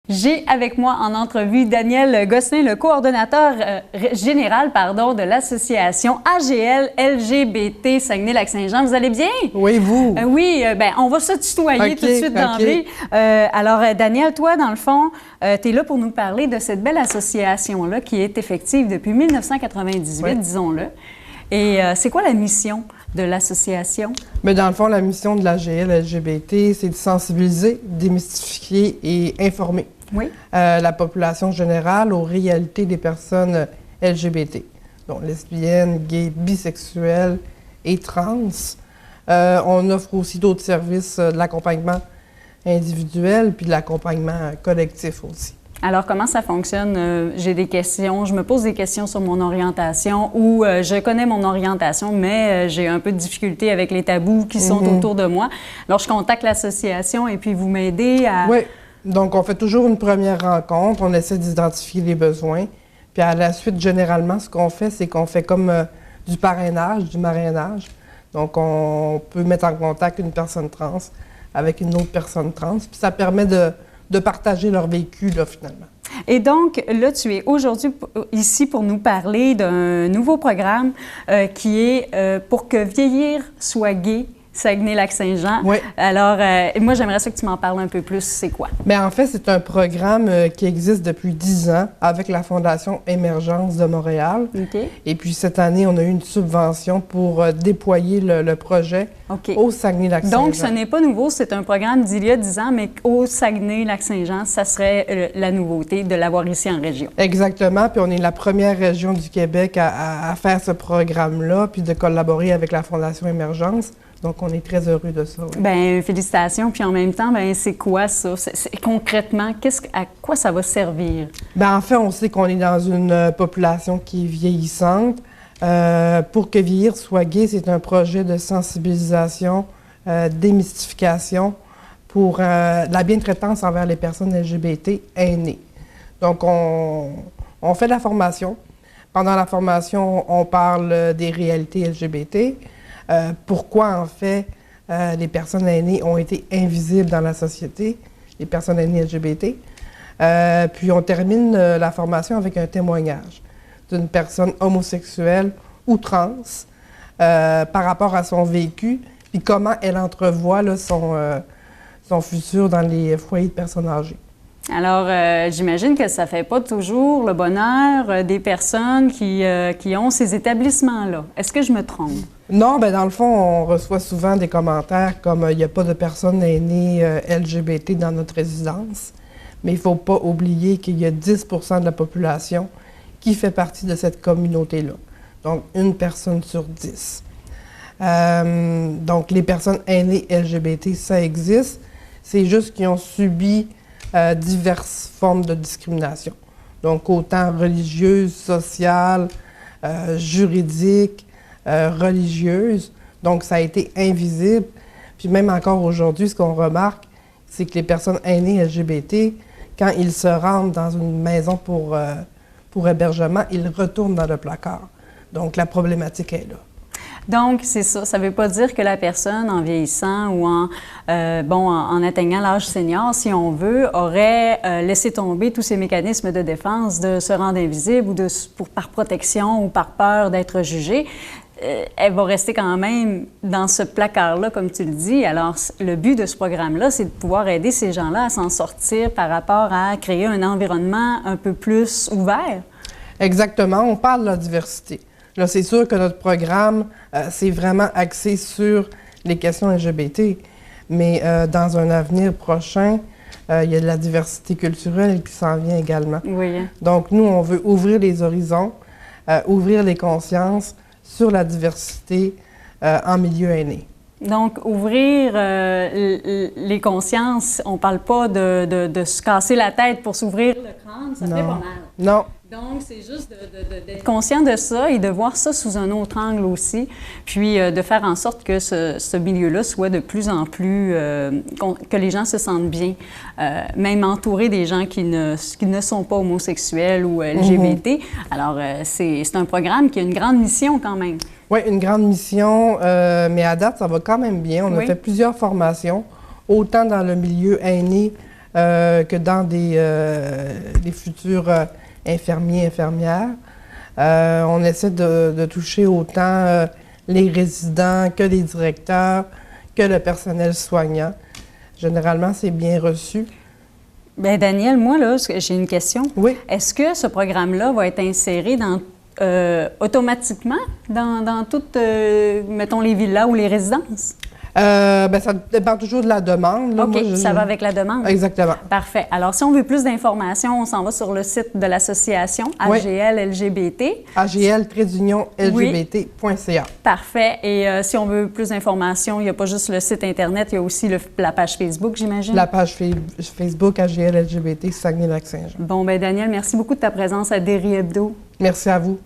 J'ai avec moi en entrevue Daniel Gosselin, le coordonnateur général de l'association AGL LGBT Saguenay-Lac-Saint-Jean. Vous allez bien? Oui, vous? Oui, on va se tutoyer tout de suite d'emblée. Alors, Daniel, toi, dans le fond, tu es là pour nous parler de cette belle association-là qui est effective depuis 1998, disons-le. Et c'est quoi la mission de l'association? Mais dans le fond, la mission de l'AGL LGBT, c'est de sensibiliser, démystifier et informer la population générale aux réalités des personnes LGBT, donc lesbiennes, gays, bisexuelles et trans. On offre aussi d'autres services de l'accompagnement individuel puis de l'accompagnement collectif aussi. Alors, comment ça fonctionne? J'ai des questions, je me pose des questions sur mon orientation ou je connais mon orientation, mais j'ai un peu de difficulté avec les tabous qui sont autour de moi. Alors, je contacte l'association et puis vous m'aidez à... Oui, donc on fait toujours une première rencontre, on essaie d'identifier les besoins. Puis à la suite, généralement, ce qu'on fait, c'est qu'on fait comme du parrainage, du marrainage. Donc, on peut mettre en contact une personne trans avec une autre personne trans. Puis ça permet de partager leur vécu, là, finalement. Et donc, là, tu es aujourd'hui ici pour nous parler d'un nouveau programme qui est Pour que vieillir soit gai, Saguenay-Lac-Saint-Jean. Oui. Alors, moi, j'aimerais ça que tu m'en parles un peu plus. C'est quoi? Bien, en fait, c'est un programme qui existe depuis 10 ans avec la Fondation Émergence de Montréal. OK. Et puis, cette année, on a eu une subvention pour déployer le projet au Saguenay-Lac-Saint-Jean. Donc, ce n'est pas nouveau, c'est un programme d'il y a 10 ans, mais au Saguenay-Lac-Saint-Jean, ça serait la nouveauté de l'avoir ici en région. Exactement, puis on est la première région du Québec à faire ce programme-là, puis de collaborer avec la Fondation Émergence. Donc, on est très heureux de ça. Oui. Bien, félicitations. Puis en même temps, bien, c'est quoi ça? Concrètement, à quoi ça va servir? Bien, en fait, on sait qu'on est dans une population qui est vieillissante. Pour que vieillir soit gai, c'est un projet de sensibilisation, démystification pour la bientraitance envers les personnes LGBT aînées. Donc, on fait de la formation. Pendant la formation, on parle des réalités LGBT. Pourquoi, en fait, les personnes aînées ont été invisibles dans la société, les personnes aînées LGBT. Puis on termine la formation avec un témoignage d'une personne homosexuelle ou trans par rapport à son vécu, puis comment elle entrevoit là, son futur dans les foyers de personnes âgées. Alors, j'imagine que ça ne fait pas toujours le bonheur des personnes qui ont ces établissements-là. Est-ce que je me trompe? Non, bien dans le fond, on reçoit souvent des commentaires comme « il n'y a pas de personnes aînées LGBT dans notre résidence », mais il ne faut pas oublier qu'il y a 10 % de la population qui fait partie de cette communauté-là. Donc, une personne sur 10. Donc, les personnes aînées LGBT, ça existe. C'est juste qu'ils ont subi diverses formes de discrimination. Donc, autant religieuse, sociale, juridique, religieuse. Donc, ça a été invisible. Puis même encore aujourd'hui, ce qu'on remarque, c'est que les personnes aînées LGBT, quand ils se rendent dans une maison pour hébergement, ils retournent dans le placard. Donc, la problématique est là. Donc, c'est ça. Ça ne veut pas dire que la personne, en vieillissant ou en atteignant l'âge senior, si on veut, aurait laissé tomber tous ces mécanismes de défense, de se rendre invisible ou par protection ou par peur d'être jugée. Elle va rester quand même dans ce placard-là, comme tu le dis. Alors, le but de ce programme-là, c'est de pouvoir aider ces gens-là à s'en sortir par rapport à créer un environnement un peu plus ouvert. Exactement. On parle de la diversité. Là, c'est sûr que notre programme, c'est vraiment axé sur les questions LGBT, mais dans un avenir prochain, il y a de la diversité culturelle qui s'en vient également. Oui. Donc, nous, on veut ouvrir les horizons, ouvrir les consciences sur la diversité en milieu aîné. Donc, ouvrir les consciences, on ne parle pas de se casser la tête pour s'ouvrir le crâne, ça fait pas mal. Non. Donc, c'est juste d'être conscient de ça et de voir ça sous un autre angle aussi, puis de faire en sorte que ce milieu-là soit de plus en plus, que les gens se sentent bien, même entourés des gens qui ne sont pas homosexuels ou LGBT. Alors, c'est un programme qui a une grande mission quand même. Oui, une grande mission, mais à date, ça va quand même bien. On a fait plusieurs formations, autant dans le milieu aîné que dans des futurs infirmiers, infirmières. On essaie de toucher autant les résidents que les directeurs, que le personnel soignant. Généralement, c'est bien reçu. Bien, Daniel, moi, là, j'ai une question. Oui. Est-ce que ce programme-là va être inséré automatiquement dans toutes, mettons, les villas ou les résidences? Bien, ça dépend toujours de la demande. Là. OK, Moi, ça va avec la demande? Exactement. Parfait. Alors, si on veut plus d'informations, on s'en va sur le site de l'association AGL LGBT. AGL-LGBT.ca. Parfait. Et si on veut plus d'informations, il n'y a pas juste le site Internet, il y a aussi la page Facebook, j'imagine? La page Facebook AGL LGBT Saguenay-Lac-Saint-Jean. Bon, bien, Daniel, merci beaucoup de ta présence à Derry Hebdo. Merci à vous.